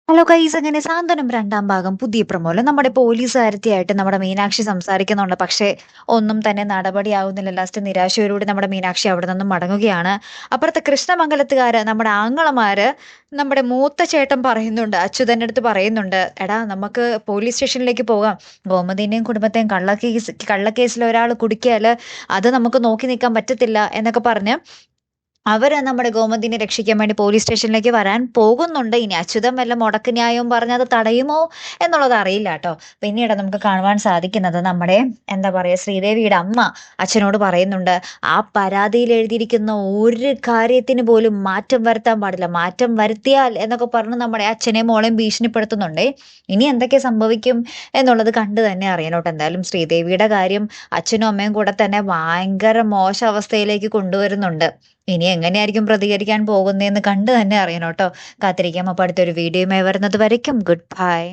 Hello guys, അങ്ങനെ സാന്ത്വനം രണ്ടാം ഭാഗം പുതിയ പ്രൊമോല് നമ്മുടെ പോലീസുകാരത്തിയായിട്ട് നമ്മുടെ മീനാക്ഷി സംസാരിക്കുന്നുണ്ട്. പക്ഷേ ഒന്നും തന്നെ നടപടിയാവുന്നില്ല. ലാസ്റ്റ് നിരാശയോടുകൂടി നമ്മുടെ മീനാക്ഷി അവിടെ നിന്നും മടങ്ങുകയാണ്. അപ്പുറത്തെ കൃഷ്ണമംഗലത്തുകാര് നമ്മുടെ ആങ്ങളമാര് നമ്മുടെ മൂത്ത ചേട്ടൻ പറയുന്നുണ്ട്, അച്യുതന്റെ അടുത്ത് പറയുന്നുണ്ട്, എടാ നമുക്ക് പോലീസ് സ്റ്റേഷനിലേക്ക് പോകാം. ഗോമതിന്റെയും കുടുംബത്തെയും കള്ളക്കേസിൽ ഒരാൾ കുടുക്കിയാല് അത് നമുക്ക് നോക്കി നിൽക്കാൻ പറ്റത്തില്ല എന്നൊക്കെ പറഞ്ഞ് അവര് നമ്മുടെ ഗോമതിനെ രക്ഷിക്കാൻ വേണ്ടി പോലീസ് സ്റ്റേഷനിലേക്ക് വരാൻ പോകുന്നുണ്ട്. ഇനി അച്യുതൻ വല്ല മുടക്ക് ന്യായവും പറഞ്ഞ് അത് തടയുമോ എന്നുള്ളത് അറിയില്ല കേട്ടോ. പിന്നീട് നമുക്ക് കാണുവാൻ സാധിക്കുന്നത് നമ്മുടെ എന്താ പറയാ, ശ്രീദേവിയുടെ അമ്മ അച്ഛനോട് പറയുന്നുണ്ട്, ആ പരാതിയിൽ എഴുതിയിരിക്കുന്ന ഒരു കാര്യത്തിന് പോലും മാറ്റം വരുത്താൻ പാടില്ല, മാറ്റം വരുത്തിയാൽ എന്നൊക്കെ പറഞ്ഞ് നമ്മുടെ അച്ഛനെയും മോളെയും ഭീഷണിപ്പെടുത്തുന്നുണ്ടേ. ഇനി എന്തൊക്കെ സംഭവിക്കും എന്നുള്ളത് കണ്ടു തന്നെ അറിയണോട്ടോ. എന്തായാലും ശ്രീദേവിയുടെ കാര്യം അച്ഛനും അമ്മയും കൂടെ തന്നെ ഭയങ്കര മോശ അവസ്ഥയിലേക്ക് കൊണ്ടുവരുന്നുണ്ട്. ഇനി എങ്ങനെയായിരിക്കും പ്രതികരിക്കാൻ പോകുന്നതെന്ന് കണ്ടു തന്നെ അറിയണം കേട്ടോ. കാത്തിരിക്കാം. അപ്പോൾ അടുത്തൊരു വീഡിയോയുമായി വരുന്നത് വരയ്ക്കും ഗുഡ് ബൈ.